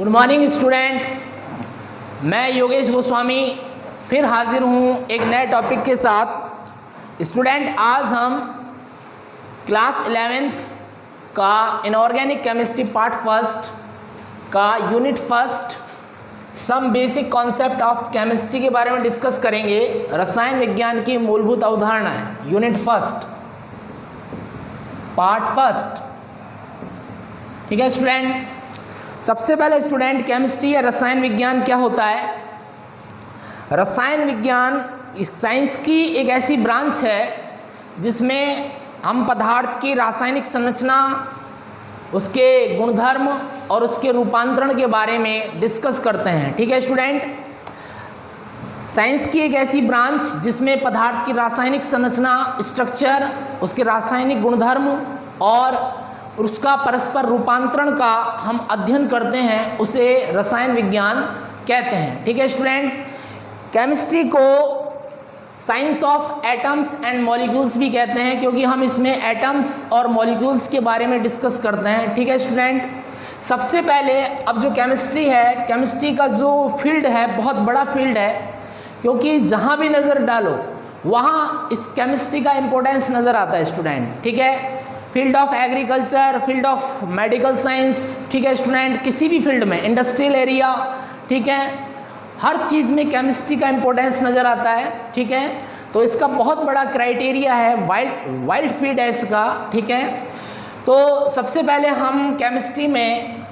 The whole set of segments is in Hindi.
गुड मॉर्निंग स्टूडेंट, मैं योगेश गोस्वामी फिर हाजिर हूँ एक नए टॉपिक के साथ। स्टूडेंट, आज हम क्लास 11th का इनऑर्गेनिक केमिस्ट्री पार्ट फर्स्ट का unit first some basic concept of chemistry के बारे में डिस्कस करेंगे। रसायन विज्ञान की मूलभूत अवधारणाएं, यूनिट फर्स्ट, पार्ट फर्स्ट। ठीक है स्टूडेंट, सबसे पहले स्टूडेंट, केमिस्ट्री या रसायन विज्ञान क्या होता है? रसायन विज्ञान साइंस की एक ऐसी ब्रांच है जिसमें हम पदार्थ की रासायनिक संरचना, उसके गुणधर्म और उसके रूपांतरण के बारे में डिस्कस करते हैं। ठीक है स्टूडेंट, साइंस की एक ऐसी ब्रांच जिसमें पदार्थ की रासायनिक संरचना, स्ट्रक्चर, उसके रासायनिक गुणधर्म और उसका परस्पर रूपांतरण का हम अध्ययन करते हैं, उसे रसायन विज्ञान कहते हैं। ठीक है स्टूडेंट, केमिस्ट्री को science of atoms and molecules भी कहते हैं क्योंकि हम इसमें एटम्स और मॉलिक्यूल्स के बारे में डिस्कस करते हैं। ठीक है स्टूडेंट, सबसे पहले अब जो केमिस्ट्री है, केमिस्ट्री का जो फील्ड है बहुत बड़ा फील्ड है क्योंकि जहाँ भी नज़र डालो वहाँ इस केमिस्ट्री का इम्पोर्टेंस नज़र आता है स्टूडेंट। ठीक है, field of agriculture, field of medical science, ठीक है स्टूडेंट, किसी भी फील्ड में, इंडस्ट्रियल एरिया, ठीक है, हर चीज़ में केमिस्ट्री का इम्पोर्टेंस नज़र आता है। ठीक है, तो इसका बहुत बड़ा क्राइटेरिया है, वाइल्ड फील्ड है इसका। ठीक है, तो सबसे पहले हम केमिस्ट्री में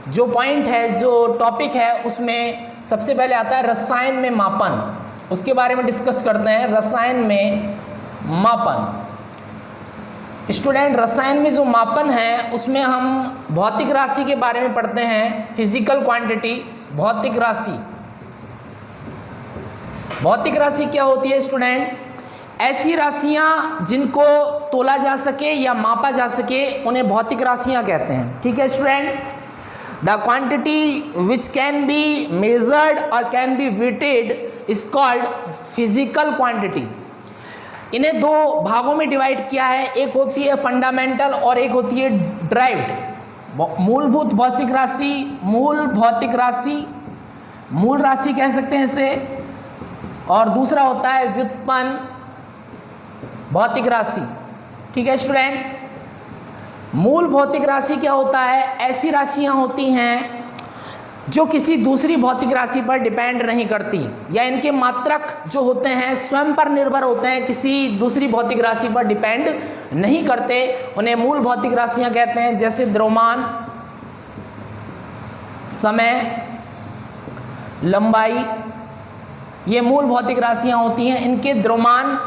जो पॉइंट है, जो टॉपिक है, उसमें सबसे पहले आता है रसायन में मापन। उसके बारे में डिस्कस करते हैं, रसायन में मापन। स्टूडेंट, रसायन में जो मापन है उसमें हम भौतिक राशि के बारे में पढ़ते हैं, फिजिकल क्वांटिटी, भौतिक राशि। भौतिक राशि क्या होती है स्टूडेंट? ऐसी राशियां जिनको तोला जा सके या मापा जा सके उन्हें भौतिक राशियां कहते हैं। ठीक है student, the quantity which can be measured और can be weighted is called physical quantity. इन्हें दो भागों में डिवाइड किया है, एक होती है फंडामेंटल और एक होती है ड्राइव्ड। मूलभूत भौतिक राशि, मूल भौतिक राशि, मूल राशि कह सकते हैं इसे, और दूसरा होता है व्युत्पन्न भौतिक राशि। ठीक है स्टूडेंट, मूल भौतिक राशि क्या होता है? ऐसी राशियां होती हैं जो किसी दूसरी भौतिक राशि पर डिपेंड नहीं करती या इनके मात्रक जो होते हैं स्वयं पर निर्भर होते हैं, किसी दूसरी भौतिक राशि पर डिपेंड नहीं करते, उन्हें मूल भौतिक राशियां कहते हैं। जैसे द्रव्यमान, समय, लंबाई, ये मूल भौतिक राशियां होती हैं। इनके द्रव्यमान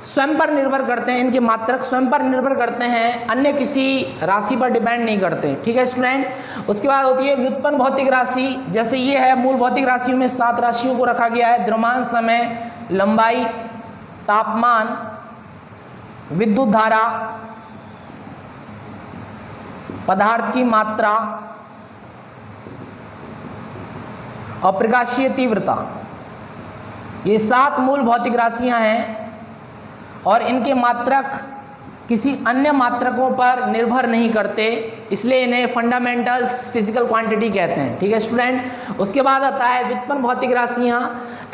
स्वयं पर निर्भर करते हैं, इनके मात्रक स्वयं पर निर्भर करते हैं, अन्य किसी राशि पर डिपेंड नहीं करते। ठीक है स्टूडेंट, उसके बाद होती है व्युत्पन्न भौतिक राशि। जैसे ये है, मूल भौतिक राशियों में 7 राशियों को रखा गया है, द्रव्यमान, समय, लंबाई, तापमान, विद्युत धारा, पदार्थ की मात्रा और प्रकाशीय तीव्रता। ये 7 मूल भौतिक राशियां हैं और इनके मात्रक किसी अन्य मात्रकों पर निर्भर नहीं करते, इसलिए इन्हें फंडामेंटल्स फिजिकल क्वांटिटी कहते हैं। ठीक है स्टूडेंट, उसके बाद आता है व्युत्पन्न भौतिक राशियां।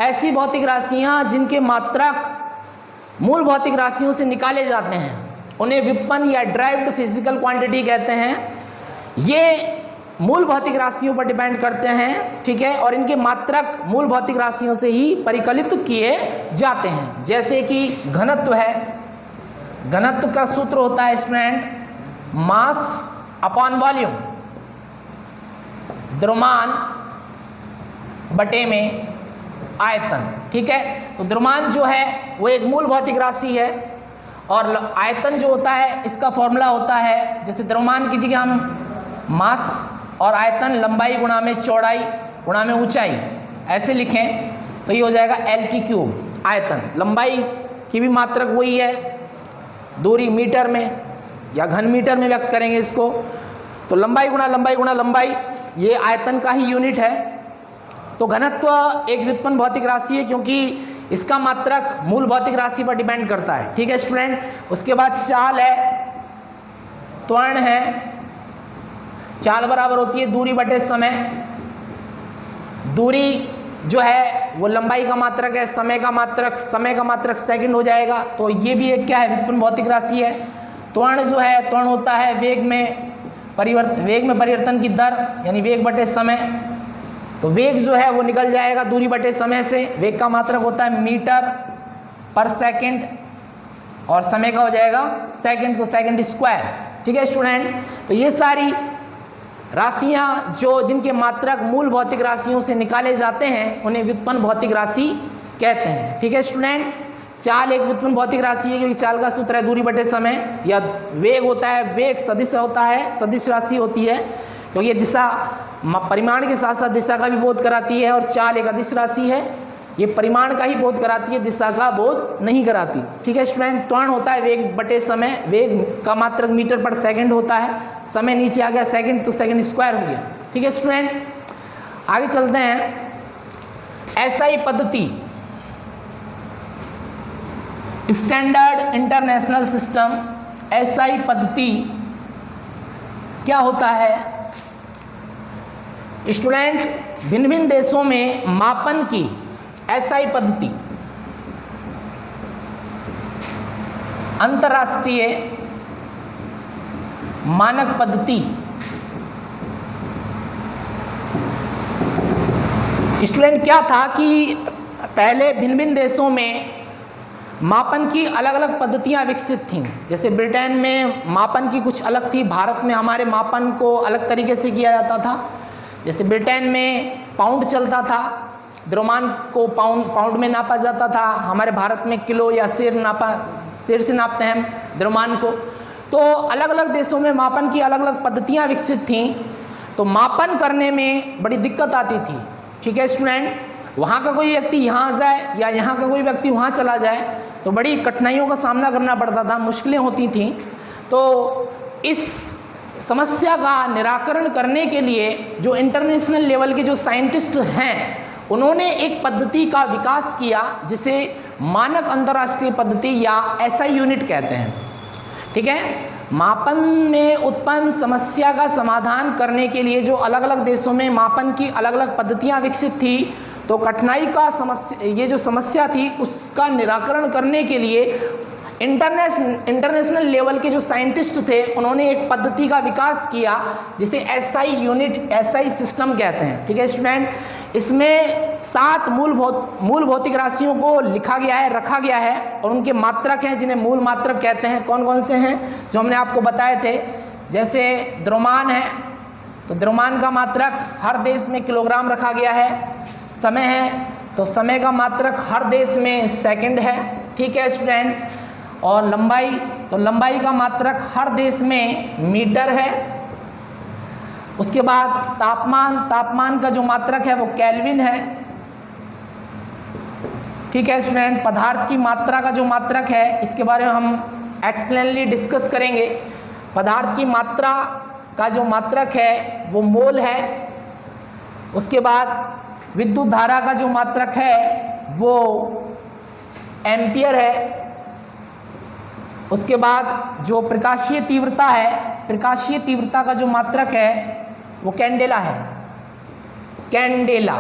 ऐसी भौतिक राशियां जिनके मात्रक मूल भौतिक राशियों से निकाले जाते हैं उन्हें व्युत्पन्न या ड्राइव्ड फिजिकल क्वांटिटी कहते हैं। ये मूल भौतिक राशियों पर डिपेंड करते हैं। ठीक है, और इनके मात्रक मूल भौतिक राशियों से ही परिकलित किए जाते हैं। जैसे कि घनत्व है, घनत्व का सूत्र होता है स्टूडेंट मास अपॉन वॉल्यूम, द्रव्यमान बटे में आयतन। ठीक है, तो द्रव्यमान जो है वो एक मूल भौतिक राशि है और आयतन जो होता है इसका फॉर्मूला होता है, जैसे द्रव्यमान की जगह हम मास और आयतन लंबाई गुणा में चौड़ाई गुणा में ऊंचाई ऐसे लिखें तो ये हो जाएगा L³ आयतन। लंबाई की भी मात्रक वही है, दूरी मीटर में या घन मीटर में व्यक्त करेंगे इसको, तो लंबाई गुणा लंबाई गुणा लंबाई, ये आयतन का ही यूनिट है। तो घनत्व एक व्युत्पन्न भौतिक राशि है क्योंकि इसका मात्रक मूल भौतिक राशि पर डिपेंड करता है। ठीक है स्टूडेंट, उसके बाद चाल है, त्वरण है, चाल बराबर होती है दूरी बटे समय। दूरी जो है वो लंबाई का मात्रक है, समय का मात्रक सेकंड हो जाएगा। तो ये भी एक क्या है, व्युत्पन्न भौतिक राशि है। त्वरण जो है, त्वरण होता है वेग में परिवर्तन की दर, यानी वेग बटे समय। तो वेग जो है वो निकल जाएगा दूरी बटे समय से। वेग का मात्रक होता है मीटर पर सेकंड और समय का हो जाएगा सेकंड, तो सेकंड स्क्वायर। ठीक है स्टूडेंट, तो ये सारी राशियां जिनके मात्रक मूल भौतिक राशियों से निकाले जाते हैं उन्हें व्युत्पन्न भौतिक राशि कहते हैं। ठीक है स्टूडेंट, चाल एक व्युत्पन्न भौतिक राशि है क्योंकि चाल का सूत्र है दूरी बटे समय। या वेग होता है, वेग सदिश होता है, सदिश राशि होती है क्योंकि ये दिशा परिमाण के साथ साथ दिशा का भी बोध कराती है। और चाल एक अदिश राशि है, ये परिमाण का ही बोध कराती है, दिशा का बोध नहीं कराती। ठीक है स्टूडेंट, त्वरण होता है वेग बटे समय। वेग का मात्रक मीटर पर सेकंड होता है, समय नीचे आ गया सेकंड, तो सेकंड स्क्वायर हो गया। ठीक है स्टूडेंट, आगे चलते हैं। एसआई पद्धति, स्टैंडर्ड इंटरनेशनल सिस्टम, एसआई पद्धति क्या होता है स्टूडेंट? भिन्न भिन्न देशों में मापन की एसआई पद्धति अंतरराष्ट्रीय मानक पद्धति। स्टूडेंट क्या था कि पहले भिन्न भिन्न देशों में मापन की अलग अलग पद्धतियां विकसित थीं। जैसे ब्रिटेन में मापन की कुछ अलग थी, भारत में हमारे मापन को अलग तरीके से किया जाता था। जैसे ब्रिटेन में पाउंड चलता था, द्रव्यमान को पाउंड में नापा जाता था। हमारे भारत में किलो या सेर से नापते हैं द्रव्यमान को। तो अलग अलग देशों में मापन की अलग अलग पद्धतियां विकसित थीं, तो मापन करने में बड़ी दिक्कत आती थी। ठीक है स्टूडेंट, वहाँ का कोई व्यक्ति यहाँ जाए या यहाँ का कोई व्यक्ति वहाँ चला जाए तो बड़ी कठिनाइयों का सामना करना पड़ता था, मुश्किलें होती थीं। तो इस समस्या का निराकरण करने के लिए जो इंटरनेशनल लेवल के जो साइंटिस्ट हैं उन्होंने एक पद्धति का विकास किया जिसे मानक अंतर्राष्ट्रीय पद्धति या एसआई यूनिट कहते हैं। ठीक है, मापन में उत्पन्न समस्या का समाधान करने के लिए जो अलग अलग देशों में मापन की अलग अलग पद्धतियां विकसित थी, तो कठिनाई का ये जो समस्या थी उसका निराकरण करने के लिए इंटरनेशनल लेवल के जो साइंटिस्ट थे उन्होंने एक पद्धति का विकास किया जिसे एसआई यूनिट, एसआई सिस्टम कहते हैं। ठीक है स्टूडेंट, इसमें 7 मूल भौतिक राशियों को लिखा गया है, रखा गया है और उनके मात्रक हैं जिन्हें मूल मात्रक कहते हैं। कौन कौन से हैं जो हमने आपको बताए थे? जैसे द्रव्यमान है, तो द्रव्यमान का मात्रक हर देश में किलोग्राम रखा गया है। समय है, तो समय का मात्रक हर देश में सेकंड है। ठीक है स्टूडेंट, और लंबाई, तो लंबाई का मात्रक हर देश में मीटर है। उसके बाद तापमान का जो मात्रक है वो केल्विन है। ठीक है स्टूडेंट, पदार्थ की मात्रा का जो मात्रक है इसके बारे में हम एक्सप्लेनली डिस्कस करेंगे। पदार्थ की मात्रा का जो मात्रक है वो मोल है। उसके बाद विद्युत धारा का जो मात्रक है वो एम्पियर है। उसके बाद जो प्रकाशीय तीव्रता है, प्रकाशीय तीव्रता का जो मात्रक है वो कैंडेला है, कैंडेला।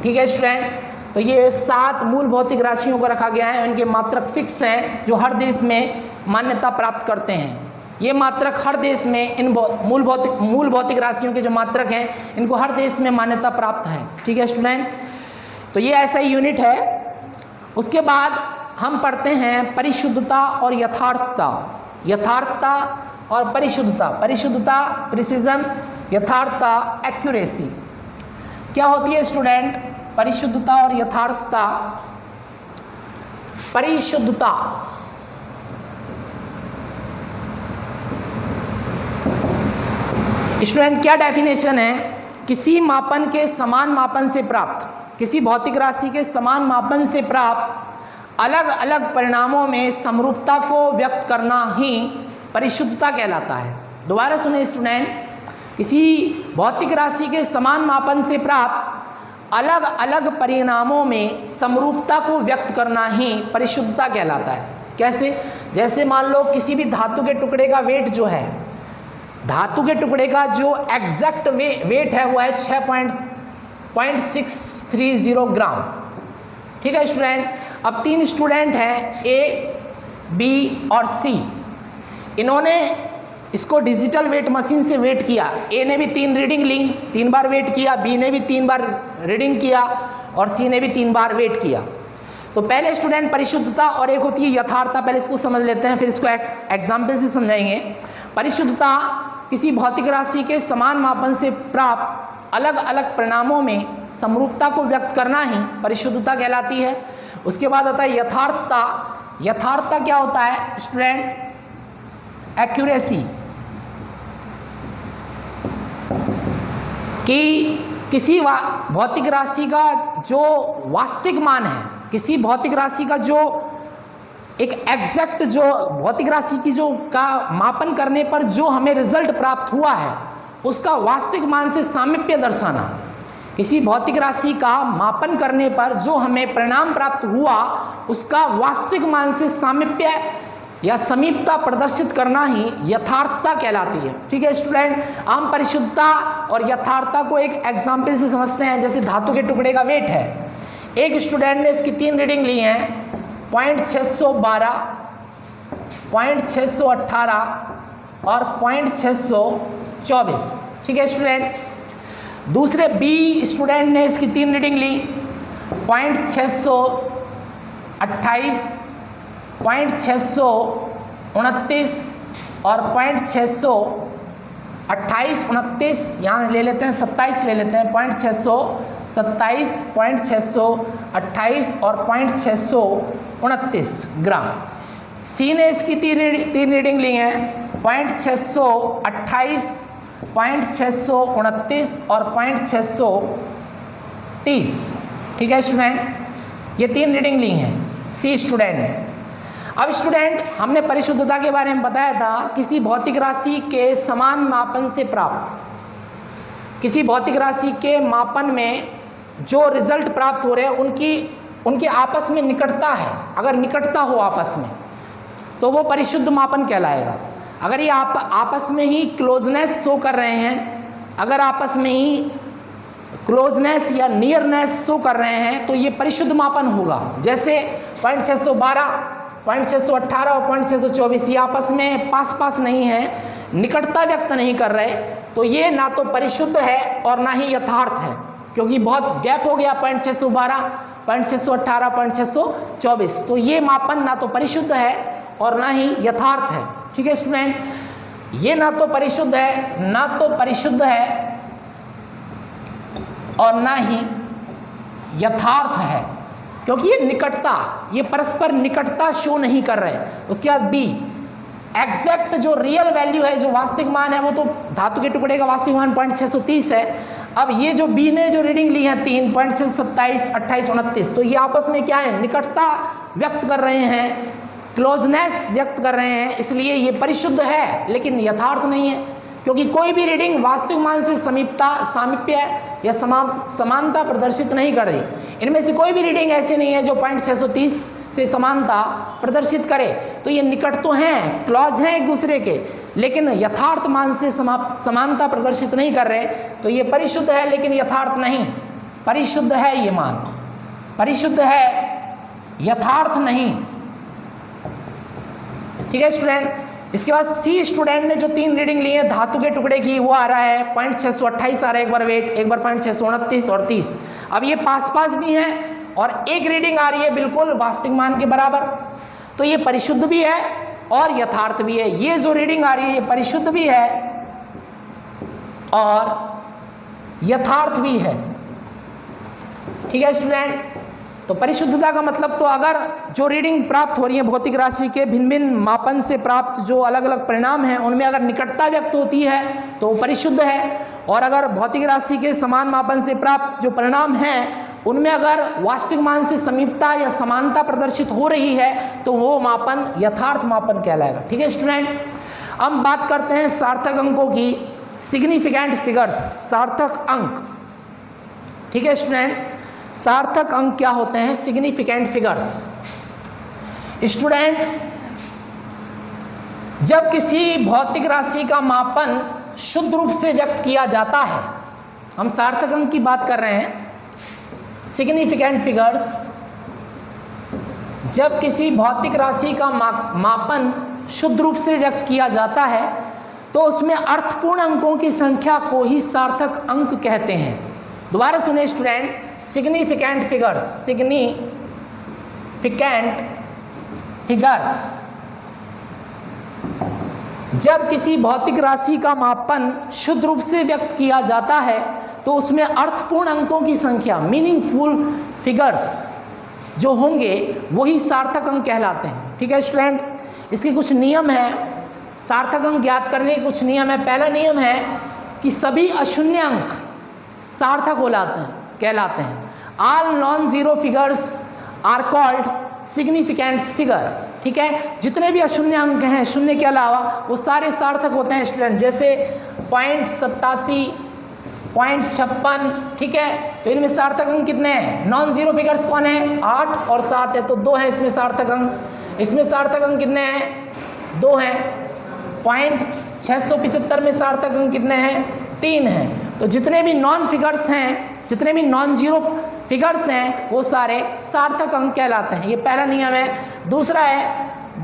ठीक है स्टूडेंट, तो ये 7 मूल भौतिक राशियों को रखा गया है, इनके मात्रक फिक्स हैं जो हर देश में मान्यता प्राप्त करते हैं। ये मात्रक हर देश में इन मूल भौतिक राशियों के जो मात्रक हैं इनको हर देश में मान्यता प्राप्त है। ठीक है स्टूडेंट, तो ये ऐसा यूनिट है। उसके बाद हम पढ़ते हैं परिशुद्धता और यथार्थता। यथार्थता और परिशुद्धता, परिशुद्धता प्रिसीजन, यथार्थता एक्यूरेसी। क्या होती है स्टूडेंट परिशुद्धता और यथार्थता? परिशुद्धता स्टूडेंट क्या डेफिनेशन है? किसी मापन के समान मापन से प्राप्त, किसी भौतिक राशि के समान मापन से प्राप्त अलग अलग परिणामों में समरूपता को व्यक्त करना ही परिशुद्धता कहलाता है। दोबारा सुने स्टूडेंट, किसी भौतिक राशि के समान मापन से प्राप्त अलग अलग परिणामों में समरूपता को व्यक्त करना ही परिशुद्धता कहलाता है। कैसे? जैसे मान लो किसी भी धातु के टुकड़े का वेट जो है धातु के टुकड़े का जो एग्जैक्ट वेट है वो है 6.630 ग्राम। ठीक है स्टूडेंट। अब 3 स्टूडेंट हैं ए, बी और सी। इन्होंने इसको डिजिटल वेट मशीन से वेट किया। ए ने भी 3 रीडिंग ली, 3 बार वेट किया, बी ने भी 3 बार रीडिंग किया और सी ने भी 3 बार वेट किया। तो पहले स्टूडेंट परिशुद्धता और एक होती है यथार्थता, पहले इसको समझ लेते हैं, फिर इसको एग्जाम्पल से समझाएंगे। परिशुद्धता किसी भौतिक राशि के समान मापन से प्राप्त अलग अलग परिणामों में समरूपता को व्यक्त करना ही परिशुद्धता कहलाती है। उसके बाद आता है यथार्थता। यथार्थता क्या होता है स्टूडेंट? एक्यूरेसी, कि किसी भौतिक राशि का जो वास्तविक मान है, किसी भौतिक राशि का जो एक एग्जैक्ट जो भौतिक राशि की जो का मापन करने पर जो हमें रिजल्ट प्राप्त हुआ है उसका वास्तविक मान से सामीप्य दर्शाना। किसी भौतिक राशि का मापन करने पर जो हमें परिणाम प्राप्त हुआ उसका वास्तविक मान से सामीप्य या समीपता प्रदर्शित करना ही यथार्थता कहलाती है। ठीक है स्टूडेंट। हम परिशुद्धता और यथार्थता को एक एग्जाम्पल से समझते हैं। जैसे धातु के टुकड़े का वेट है, एक स्टूडेंट ने इसकी 3 रीडिंग ली हैं, 0.612, 0.618 और 0.624। ठीक है स्टूडेंट। दूसरे बी स्टूडेंट ने इसकी 3 रीडिंग ली, 0.628, 0.629 और 0.628, 29 यहाँ ले लेते हैं, 27 ले लेते हैं, 0.627, 0.628 और 0.629 ग्राम। सी ने इसकी 3 रीडिंग ली हैं, 0.628, 0.629 और 0.630। ठीक है स्टूडेंट। ये 3 रीडिंग ली हैं सी स्टूडेंट ने। अब स्टूडेंट हमने परिशुद्धता के बारे में बताया था, किसी भौतिक राशि के समान मापन से प्राप्त, किसी भौतिक राशि के मापन में जो रिजल्ट प्राप्त हो रहे हैं उनकी आपस में निकटता है। अगर निकटता हो आपस में तो वो परिशुद्ध मापन कहलाएगा। अगर ये आपस में ही क्लोजनेस शो कर रहे हैं, अगर आपस में ही क्लोजनेस या नियरनेस शो कर रहे हैं तो ये परिशुद्ध मापन होगा। जैसे 0.612, 0.618 और 0.624 ये आपस में पास पास नहीं है, निकटता व्यक्त नहीं कर रहे, तो ये ना तो परिशुद्ध है और ना ही यथार्थ है, क्योंकि बहुत गैप हो गया 0.612, 0.618, 0.624। तो ये मापन ना तो परिशुद्ध है और ना ही यथार्थ है। ठीक है स्टूडेंट। ये ना तो परिशुद्ध है, ना तो परिशुद्ध है और ना ही यथार्थ है, क्योंकि ये निकटता, ये परस्पर निकटता शो नहीं कर रहे। उसके बाद बी, एग्जैक्ट जो रियल वैल्यू है, जो वास्तविक मान है, वो तो धातु के टुकड़े का वास्तविक मान 0.630 है। अब ये जो बी ने जो रीडिंग ली है 3, 0.627, 28, 29, तो ये आपस में क्या है? निकटता व्यक्त कर रहे हैं, क्लोजनेस व्यक्त कर रहे हैं, इसलिए ये परिशुद्ध है लेकिन यथार्थ नहीं है, क्योंकि कोई भी रीडिंग वास्तविक मान से सामीप्य या समानता प्रदर्शित नहीं कर रही। इनमें से कोई भी रीडिंग ऐसी नहीं है जो 0.630 से समानता प्रदर्शित करे। तो ये निकट तो हैं, क्लॉज हैं एक दूसरे के, लेकिन यथार्थ मान से समानता प्रदर्शित नहीं कर रहे, तो ये परिशुद्ध है लेकिन यथार्थ नहीं। परिशुद्ध है ये मान, परिशुद्ध है, यथार्थ नहीं। ठीक है स्टूडेंट। इसके बाद सी स्टूडेंट ने जो 3 रीडिंग ली है धातु के टुकड़े की, वो आ रहा है 0.628 आ रहा है एक बार वेट, एक बार 0.629 और 30। अब ये पास पास भी हैं और एक रीडिंग आ रही है बिल्कुल वास्तविक मान के बराबर, तो ये परिशुद्ध भी है और यथार्थ भी है। ये जो रीडिंग आ रही है ये परिशुद्ध भी है और यथार्थ भी है। ठीक है स्टूडेंट। तो परिशुद्धता का मतलब, तो अगर जो रीडिंग प्राप्त हो रही है भौतिक राशि के भिन्न भिन्न मापन से प्राप्त जो अलग अलग परिणाम हैं उनमें अगर निकटता व्यक्त होती है तो वो परिशुद्ध है, और अगर भौतिक राशि के समान मापन से प्राप्त जो परिणाम हैं उनमें अगर वास्तविक मान से समीपता या समानता प्रदर्शित हो रही है तो वो मापन यथार्थ मापन कहलाएगा। ठीक है स्टूडेंट। हम बात करते हैं सार्थक अंकों की, सिग्निफिकेंट फिगर्स, सार्थक अंक। ठीक है स्टूडेंट। सार्थक अंक क्या होते हैं? Significant figures. स्टूडेंट जब किसी भौतिक राशि का मापन शुद्ध रूप से व्यक्त किया जाता है, हम सार्थक अंक की बात कर रहे हैं, सिग्निफिकेंट फिगर्स, जब किसी भौतिक राशि का मापन शुद्ध रूप से व्यक्त किया जाता है तो उसमें अर्थपूर्ण अंकों की संख्या को ही सार्थक अंक कहते हैं। दोबारा सुने student, significant figures, significant figures, जब किसी भौतिक राशि का मापन शुद्ध रूप से व्यक्त किया जाता है तो उसमें अर्थपूर्ण अंकों की संख्या, मीनिंगफुल फिगर्स जो होंगे वही सार्थक अंक कहलाते हैं। ठीक है स्टूडेंट, इसके कुछ नियम हैं, सार्थक अंक ज्ञात करने के कुछ नियम है। पहला नियम है कि सभी अशून्य अंक सार्थक कहलाते हैं। All non zero figures are called significant figure. ठीक है, जितने भी अशून्य अंक हैं शून्य के अलावा वो सारे सार्थक होते हैं स्टूडेंट, जैसे 0.87, 0.56। ठीक है, तो इनमें सार्थक अंक कितने हैं? नॉन जीरो फिगर्स कौन है? 8 और 7 है, तो 2 है इसमें सार्थक अंक। इसमें सार्थक अंक कितने हैं? 2 हैं। 0.675 में सार्थक अंक कितने हैं? 3 हैं। तो जितने भी नॉन फिगर्स हैं, जितने भी नॉन जीरो फिगर्स हैं वो सारे सार्थक अंक कहलाते हैं। ये पहला नियम है। दूसरा है,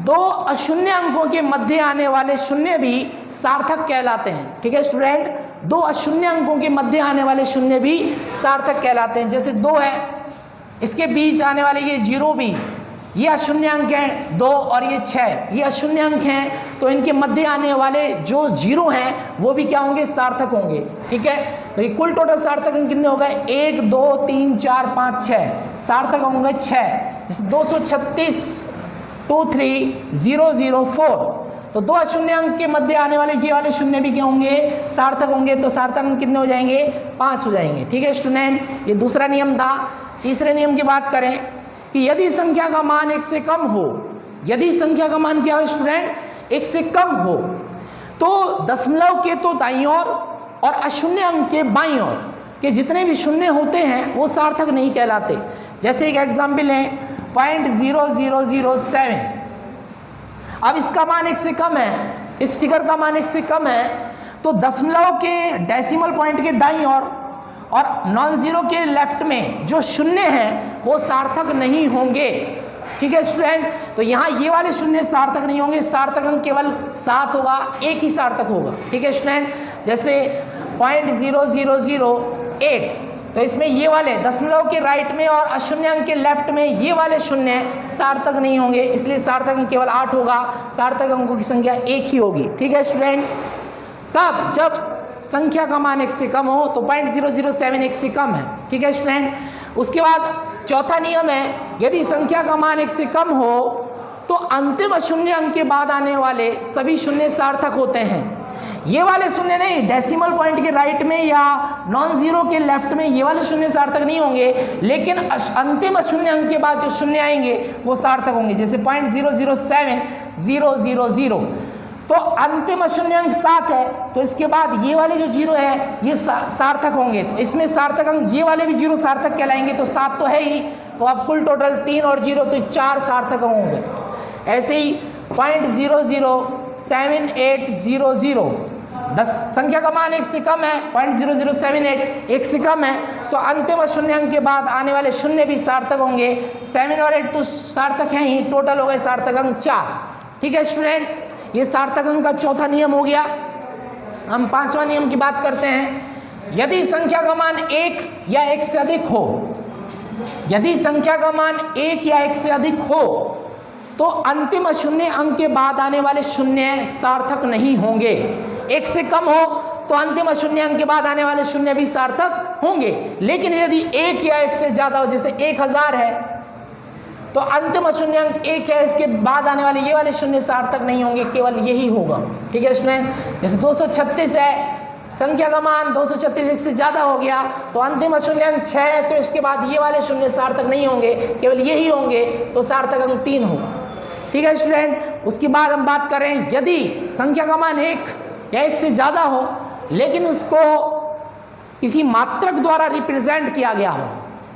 2 अशून्य अंकों के मध्य आने वाले शून्य भी सार्थक कहलाते हैं। ठीक है स्टूडेंट, 2 अशून्य अंकों के मध्य आने वाले शून्य भी सार्थक कहलाते हैं। जैसे 2 है, इसके बीच आने वाले ये 0 भी, ये अशून्य अंक हैं 2 और ये 6, ये अशून्य अंक हैं, तो इनके मध्य आने वाले जो 0 हैं वो भी क्या होंगे? सार्थक होंगे। ठीक है, तो ये कुल टोटल सार्थक अंक कितने हो गए? 1 2 3 4 5 6 सार्थक होंगे 6। जैसे 236 23004, तो 2 अशून्य अंक के मध्य आने वाले ये वाले शून्य भी क्या होंगे? सार्थक होंगे। तो सार्थक अंक कितने हो जाएंगे? 5 हो जाएंगे। ठीक है स्टूडेंट, ये दूसरा नियम था। तीसरे नियम की बात करें कि यदि संख्या का मान 1 से कम हो, यदि संख्या का मान क्या हो स्टूडेंट? 1 से कम हो, तो दशमलव के तो दाईं ओर और अशून्य अंक के बाईं ओर के जितने भी शून्य होते हैं वो सार्थक नहीं कहलाते। जैसे एक एग्जाम्पल है 0.0007। अब इसका मान 1 से कम है, इस फिगर का मान 1 से कम है, तो दशमलव के डेसिमल पॉइंट के दाईं ओर और नॉन जीरो के लेफ्ट में जो शून्य हैं वो सार्थक नहीं होंगे। ठीक है स्टूडेंट, तो यहाँ ये वाले शून्य सार्थक नहीं होंगे, सार्थक अंक केवल 7 होगा, एक ही सार्थक होगा। ठीक है स्टूडेंट, जैसे 0.0008, तो इसमें ये वाले दशमलव के राइट में और अशून्य अंक के लेफ्ट में ये वाले शून्य सार्थक नहीं होंगे, इसलिए सार्थक अंक केवल 8 होगा, सार्थक अंकों की संख्या 1 ही होगी। ठीक है स्टूडेंट, तब जब संख्या का मान 1 से कम हो तो 0.007 1 से कम है। ठीक है स्टूडेंट, उसके बाद चौथा नियम है, यदि संख्या का मान 1 से कम हो तो अंतिम अशून्य अंक के बाद आने वाले सभी शून्य सार्थक होते हैं। ये वाले शून्य नहीं, डेसिमल पॉइंट के राइट में या नॉन जीरो के लेफ्ट में ये वाले शून्य सार्थक नहीं होंगे, लेकिन अंतिम अशून्य अंक के बाद जो शून्य आएंगे वो सार्थक होंगे। जैसे 0.007000, तो अंतिम अशून्य अंक 7 है, तो इसके बाद ये वाले जो 0 है ये सार्थक होंगे, तो इसमें सार्थक अंक ये वाले भी 0 सार्थक कहलाएंगे। तो 7 तो है ही, तो अब कुल टोटल 3 और 0 तो 4 सार्थक होंगे। ऐसे ही 0.007800, संख्या का मान 1 से कम है, 0.0078 1 से कम है, तो अंतिम अशून्य अंक के बाद आने वाले शून्य भी सार्थक होंगे। 7 और 8 तो सार्थक हैं ही, टोटल हो गए सार्थक अंक 4। ठीक है स्टूडेंट, ये सार्थक अंक का चौथा नियम हो गया। हम पांचवा नियम की बात करते हैं। यदि संख्या का मान 1 या 1 से अधिक हो, यदि संख्या का मान 1 या 1 से अधिक हो तो अंतिम अशून्य अंक के बाद आने वाले शून्य सार्थक नहीं होंगे। 1 से कम हो तो अंतिम अशून्य अंक के बाद आने वाले शून्य भी सार्थक होंगे, लेकिन यदि 1 या 1 से ज्यादा हो, जैसे 1000 है तो अंतिम अशून्य अंक 1 है, इसके बाद आने वाले ये वाले शून्य सार्थक नहीं होंगे, केवल यही होगा। ठीक है स्टूडेंट, जैसे 236 है, संख्या का मान 236 1 से ज्यादा हो गया तो अंतिम अशून्य अंक 6 है, तो इसके बाद ये वाले शून्य सार्थक नहीं होंगे, केवल यही होंगे, तो सार्थक अंक 3 होगा। ठीक है स्टूडेंट, उसके बाद हम बात करें, यदि संख्या का मान 1 या 1 से ज्यादा हो लेकिन उसको किसी मात्रक द्वारा रिप्रेजेंट किया गया हो,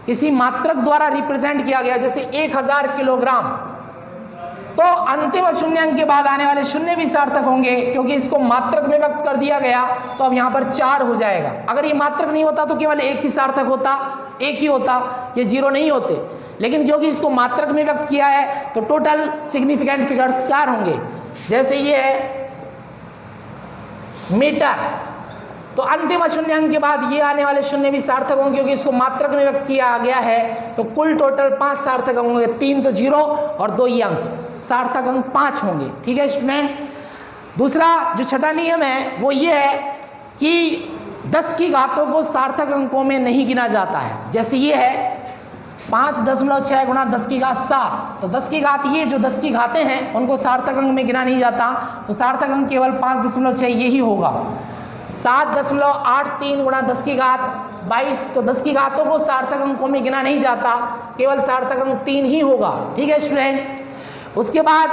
किसी मात्रक द्वारा रिप्रेजेंट किया गया, जैसे 1000 किलोग्राम, तो अंतिम शून्य अंक के बाद आने वाले शून्य भी सार्थक होंगे, क्योंकि इसको मात्रक में व्यक्त कर दिया गया तो अब यहाँ पर 4 हो जाएगा। अगर ये मात्रक नहीं होता तो केवल एक ही सार्थक होता, एक ही होता, ये 0 नहीं होते। लेकिन क्योंकि इसको मात्रक में व्यक्त किया है तो टोटल सिग्निफिकेंट फिगर्स 4 होंगे। जैसे ये है मीटर, तो अंतिम शून्य अंक के बाद ये आने वाले शून्य भी सार्थक होंगे, क्योंकि इसको मात्रक में व्यक्त किया गया है। तो कुल टोटल 5 सार्थक होंगे, 3 तो 0 और 2 ये अंक, सार्थक अंक 5 होंगे। ठीक है स्टूडेंट। दूसरा जो छठा नियम है वो ये है कि 10 की घातों को सार्थक अंकों में नहीं गिना जाता है। जैसे ये है 5.6 गुणा 10 की घात 7, तो 10 की घात, ये जो 10 की घातें हैं उनको सार्थक अंक में गिना नहीं जाता, तो सार्थक अंक केवल 5.6 यही होगा। 7.83 गुणा 10 की घात 22, तो 10 की घातों को सार्थक अंकों में गिना नहीं जाता, केवल सार्थक अंक 3 ही होगा। ठीक है स्टूडेंट। उसके बाद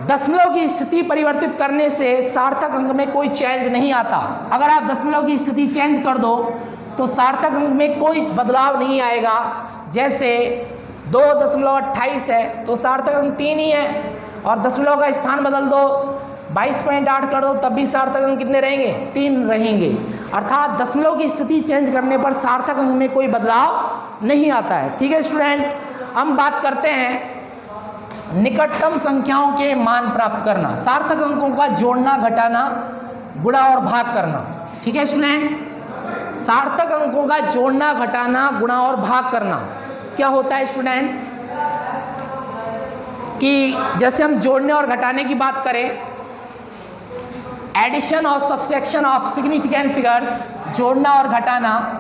दशमलव की स्थिति परिवर्तित करने से सार्थक अंक में कोई चेंज नहीं आता। अगर आप दशमलव की स्थिति चेंज कर दो तो सार्थक अंक में कोई बदलाव नहीं आएगा। जैसे 2.28 है तो सार्थक अंक 3 ही है, और दशमलव का स्थान बदल दो 22.8 कर दो तब भी सार्थक अंक कितने रहेंगे? 3 रहेंगे। अर्थात दशमलव की स्थिति चेंज करने पर सार्थक अंक में कोई बदलाव नहीं आता है। ठीक है स्टूडेंट। हम बात करते हैं निकटतम संख्याओं के मान प्राप्त करना, सार्थक अंकों का जोड़ना, घटाना, गुणा और भाग करना। ठीक है स्टूडेंट। सार्थक अंकों का जोड़ना, घटाना, गुणा और भाग करना क्या होता है स्टूडेंट? कि जैसे हम जोड़ने और घटाने की बात करें, एडिशन और सब्सट्रैक्शन ऑफ सिग्निफिकेंट फिगर्स, जोड़ना और घटाना,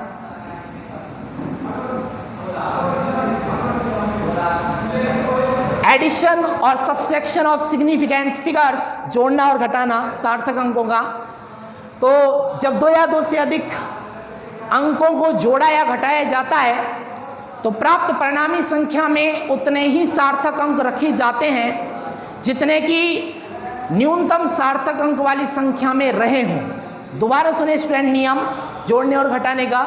एडिशन और सब्सट्रैक्शन ऑफ सिग्निफिकेंट फिगर्स, जोड़ना और घटाना सार्थक अंकों का। तो जब 2 या 2 से अधिक अंकों को जोड़ा या घटाया जाता है तो प्राप्त परिणामी संख्या में उतने ही सार्थक अंक रखे जाते हैं जितने कि न्यूनतम सार्थक अंक वाली संख्या में रहे हों। दोबारा सुने स्टूडेंट, नियम जोड़ने और घटाने का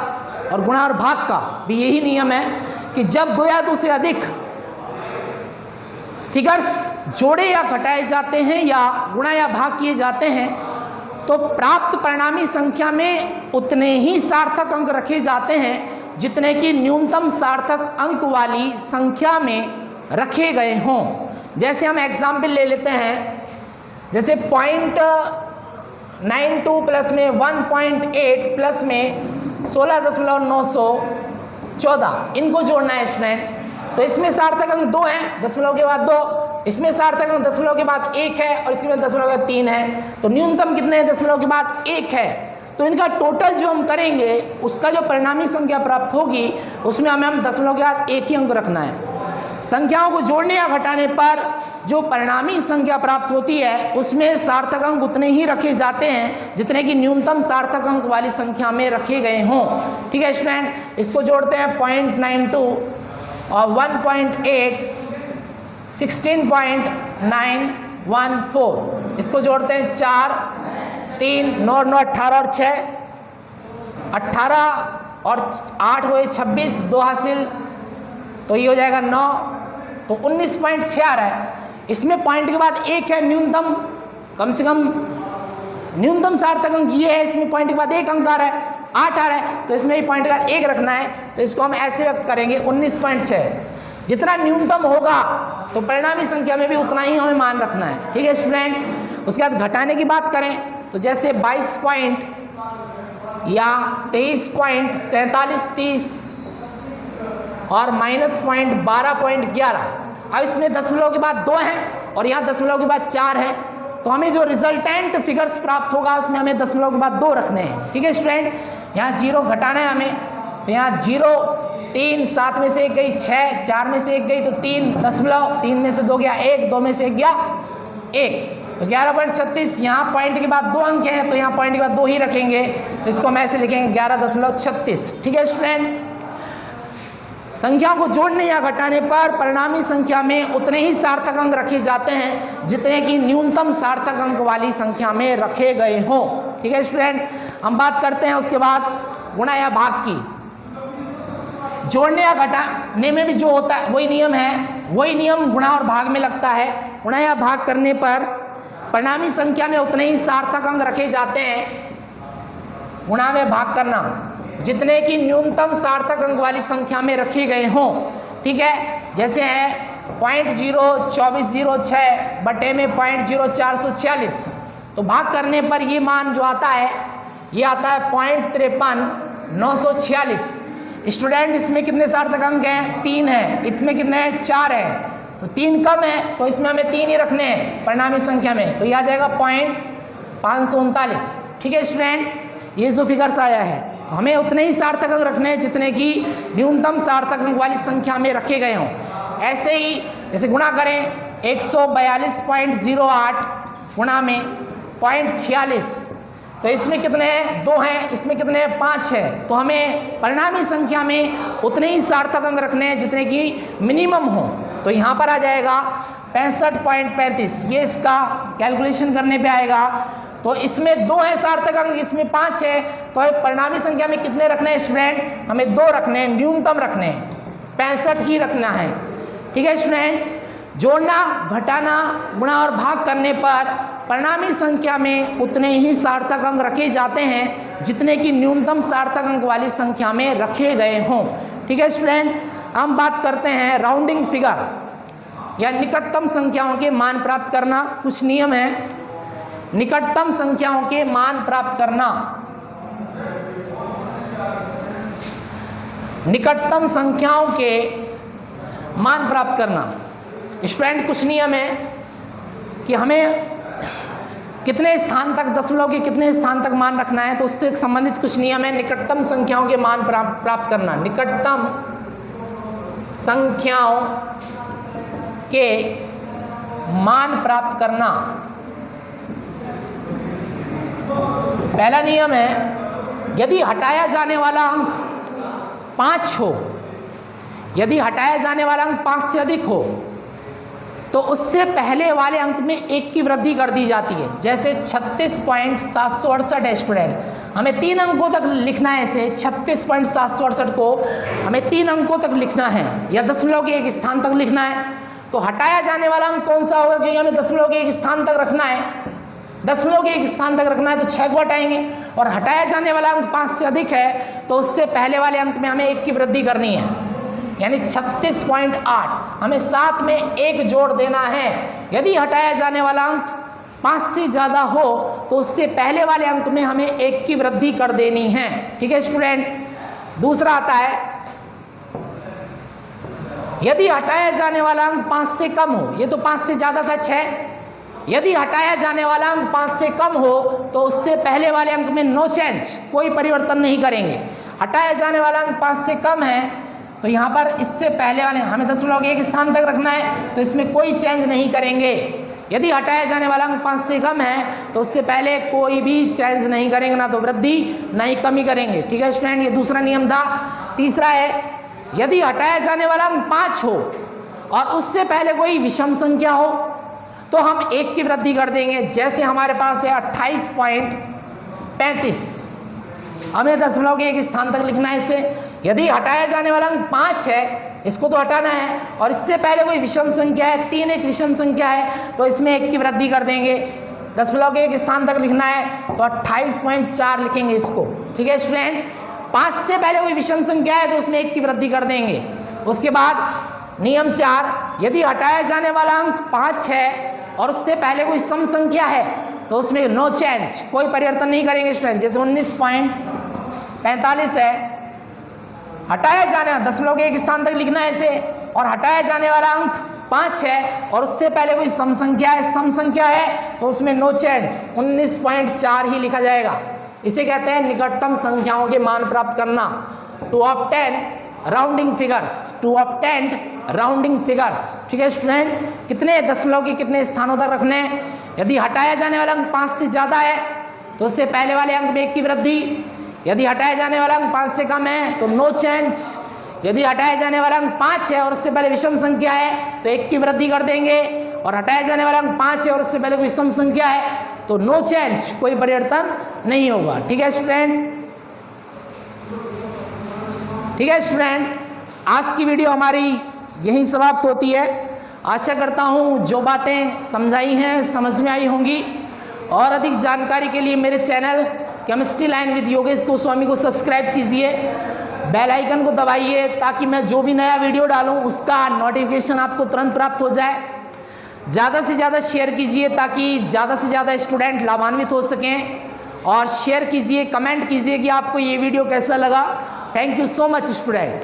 और गुणा और भाग का भी यही नियम है कि जब 2 या 2 से अधिक फिगर्स जोड़े या घटाए जाते हैं या गुणा या भाग किए जाते हैं तो प्राप्त परिणामी संख्या में उतने ही सार्थक अंक रखे जाते हैं जितने कि न्यूनतम सार्थक अंक वाली संख्या में रखे गए हों। जैसे हम एग्जाम्पल ले लेते हैं, जैसे 0.92 प्लस में 1.8 प्लस में 16.914, इनको जोड़ना है स्टूडेंट। तो इसमें सार्थक अंक 2 हैं, दशमलव के बाद 2, इसमें सार्थक अंक दशमलव के बाद 1 है और इसमें दशमलव के बाद 3 है। तो न्यूनतम कितने हैं? दशमलव के बाद 1 है। तो इनका टोटल जो हम करेंगे उसका जो परिणामी संख्या प्राप्त होगी उसमें हमें दशमलव के बाद 1 ही अंक रखना है। संख्याओं को जोड़ने या घटाने पर जो परिणामी संख्या प्राप्त होती है उसमें सार्थक अंक उतने ही रखे जाते हैं जितने कि न्यूनतम सार्थक अंक वाली संख्या में रखे गए हों। ठीक है स्टूडेंट। इसको जोड़ते हैं 0.92 और 1.8, 16.914, इसको जोड़ते हैं 4, 3, 9, 9, 18 और 6, 18 और 8 हुए 26, 2 हासिल, तो ये हो जाएगा 9, तो 19.6 आ रहा है। इसमें पॉइंट के बाद 1 है न्यूनतम, कम से कम न्यूनतम सार्थक अंक ये है, इसमें पॉइंट के बाद 1 अंक आ रहा है, 8 आ रहा है, तो इसमें पॉइंट के बाद 1 रखना है। तो इसको हम ऐसे व्यक्त करेंगे 19.6। जितना न्यूनतम होगा तो परिणामी संख्या में भी उतना ही हमें मान रखना है। ठीक है स्टूडेंट। उसके बाद घटाने की बात करें तो जैसे 22 पॉइंट या 23.4730 और -12.11। अब इसमें दशमलव के बाद 2 है और यहाँ दशमलव के बाद 4 है, तो हमें जो रिजल्टेंट फिगर्स प्राप्त होगा उसमें हमें दशमलव के बाद 2 रखने हैं। ठीक है स्टूडेंट। यहाँ 0 घटाना है हमें, तो यहाँ 0, 3, 7 में से 1 गई 6, 4 में से 1 गई तो 3 दशमलव, 3 में से 2 गया 1, 2 में से 1 गया 1, तो 11.36। यहाँ पॉइंट के बाद 2 अंक हैं तो यहाँ पॉइंट के बाद 2 ही रखेंगे, तो इसको हम ऐसे लिखेंगे 11.36। ठीक है स्टूडेंट। संख्या को जोड़ने या घटाने पर परिणामी संख्या में उतने ही सार्थक अंक रखे जाते हैं जितने कि न्यूनतम सार्थक अंक वाली संख्या में रखे गए हों। ठीक है स्टूडेंट। हम बात करते हैं उसके बाद गुणा या भाग की। जोड़ने या घटाने में भी जो होता है वही नियम है, वही नियम गुणा और भाग में लगता है। गुणा या भाग करने पर परिणामी संख्या में उतने ही सार्थक अंक रखे जाते हैं। गुणा में भाग करना, जितने की न्यूनतम सार्थक अंक वाली संख्या में रखे गए हों, ठीक है। जैसे है 0.02406 बटे में 0.0446, तो भाग करने पर ये मान जो आता है ये आता है 0.53946। स्टूडेंट इसमें कितने सार्थक अंक हैं? 3 है। इसमें कितने हैं? 4 है। तो 3 कम है तो इसमें हमें 3 ही रखने हैं परिणामी संख्या में, तो ये आ जाएगा 0.539। ठीक है स्टूडेंट, ये जो फिगर्स आया है तो हमें उतने ही सार्थक अंक रखने हैं जितने की न्यूनतम सार्थक अंक वाली संख्या में रखे गए हों। ऐसे ही जैसे गुणा करें 142.08 गुणा में 0.46, तो इसमें कितने हैं? 2 हैं। इसमें कितने हैं? 5 है। तो हमें परिणामी संख्या में उतने ही सार्थक अंक रखने हैं जितने की मिनिमम हो। तो यहाँ पर आ जाएगा 65.35, ये इसका कैलकुलेशन करने पे आएगा। तो इसमें 2 है सार्थक अंक, इसमें 5 है, तो परिणामी संख्या में कितने रखने हैं स्टूडेंट? हमें 2 रखने हैं, न्यूनतम रखने हैं, 65 ही रखना है। ठीक है स्टूडेंट, जोड़ना, घटाना, गुणा और भाग करने पर परिणामी संख्या में उतने ही सार्थक अंक रखे जाते हैं जितने की न्यूनतम सार्थक अंक वाली संख्या में रखे गए हों। ठीक है स्टूडेंट, हम बात करते हैं राउंडिंग फिगर या निकटतम संख्याओं के मान प्राप्त करना। कुछ नियम है निकटतम संख्याओं के मान प्राप्त करना। निकटतम संख्याओं के मान प्राप्त करना स्टूडेंट, कुछ नियम है कि हमें कितने स्थान तक, दशमलव के कितने स्थान तक मान रखना है, तो उससे संबंधित कुछ नियम है। निकटतम संख्याओं के मान प्राप्त करना, निकटतम संख्याओं के मान प्राप्त करना। पहला नियम है, यदि हटाया जाने वाला अंक 5 हो, यदि हटाया जाने वाला अंक 5 से अधिक हो तो उससे पहले वाले अंक में 1 की वृद्धि कर दी जाती है। जैसे 36.768 है स्टूडेंट, हमें 3 अंकों तक लिखना है इसे। 36.768 को हमें 3 अंकों तक लिखना है या दशमलव के एक स्थान तक लिखना है। तो हटाया जाने वाला अंक कौन सा होगा? क्योंकि हमें दशमलव के एक स्थान तक रखना है, दशमलव के एक स्थान तक रखना है, तो 6 को हटाएंगे। और हटाया जाने वाला अंक 5 से अधिक है तो उससे पहले वाले अंक में हमें 1 की वृद्धि करनी है, यानी 36.8, हमें साथ में 1 जोड़ देना है। यदि हटाया जाने वाला अंक 5 से ज़्यादा हो तो उससे पहले वाले अंक में हमें 1 की वृद्धि कर देनी है। ठीक है स्टूडेंट, दूसरा आता है, यदि हटाया जाने वाला अंक 5 से कम हो, ये तो 5 से ज़्यादा था 6, यदि हटाया जाने वाला अंक 5 से कम हो तो उससे पहले वाले अंक में नो चेंज, कोई परिवर्तन नहीं करेंगे। हटाया जाने वाला अंक 5 से कम है तो यहाँ पर इससे पहले वाले हमें दशमलव के एक स्थान तक रखना है, तो इसमें कोई चेंज नहीं करेंगे। यदि हटाया जाने वाला अंक 5 से कम है तो उससे पहले कोई भी चेंज नहीं करेंगे, ना तो वृद्धि ना ही कमी करेंगे। ठीक है स्टूडेंट, ये दूसरा नियम था। तीसरा है, यदि हटाया जाने वाला अंक 5 हो और उससे पहले कोई विषम संख्या हो तो हम 1 की वृद्धि कर देंगे। जैसे हमारे पास है 28.35, हमें दशमलव के एक स्थान तक लिखना है इसे। यदि हटाया जाने वाला अंक 5 है, इसको तो हटाना है, और इससे पहले कोई विषम संख्या है, 3 एक विषम संख्या है, तो इसमें 1 की वृद्धि कर देंगे। दशमलव के एक स्थान तक लिखना है तो 28.4 लिखेंगे इसको। ठीक है स्टूडेंट, 5 से पहले कोई विषम संख्या है तो उसमें 1 की वृद्धि कर देंगे। उसके बाद नियम 4, यदि हटाया जाने वाला अंक 5 है और उससे पहले कोई सम संख्या है तो उसमें नो चेंज, कोई परिवर्तन नहीं करेंगे स्टूडेंट। जैसे 19.45 है, हटाया जाने, दशमलव के एक स्थान तक लिखना है इसे, और हटाया जाने वाला अंक 5 है और उससे पहले कोई सम संख्या है, सम संख्या है तो उसमें नो चेंज 19.4 ही लिखा जाएगा। इसे कहते हैं निकटतम संख्याओं के मान प्राप्त करना। To obtain rounding figures, to obtain rounding figures. ठीक है स्टूडेंट, कितने दशमलव के कितने स्थानों तक रखने हैं? यदि हटाया जाने वाला अंक 5 से ज़्यादा है तो उससे पहले वाले अंक में 1 की वृद्धि। यदि हटाया जाने वाला अंक 5 से कम है तो नो चेंज। यदि हटाया जाने वाला अंक 5 है और उससे पहले विषम संख्या है तो 1 की वृद्धि कर देंगे, और हटाया जाने वाला अंक 5 है और उससे पहले कोई सम संख्या है तो नो चेंज, कोई परिवर्तन नहीं होगा। ठीक है स्टूडेंट, ठीक है स्टूडेंट, आज की वीडियो हमारी यहीं समाप्त होती है। आशा करता हूँ जो बातें समझाई हैं समझ में आई होंगी। और अधिक जानकारी के लिए मेरे channel chemistry line with Yogesh Goswami को सब्सक्राइब कीजिए, बेल आइकन को दबाइए ताकि मैं जो भी नया वीडियो डालूं उसका नोटिफिकेशन आपको तुरंत प्राप्त हो जाए। ज़्यादा से ज़्यादा शेयर कीजिए ताकि ज़्यादा से ज़्यादा स्टूडेंट लाभान्वित हो सकें। और शेयर कीजिए, कमेंट कीजिए कि आपको ये वीडियो कैसा लगा। Thank you so much student.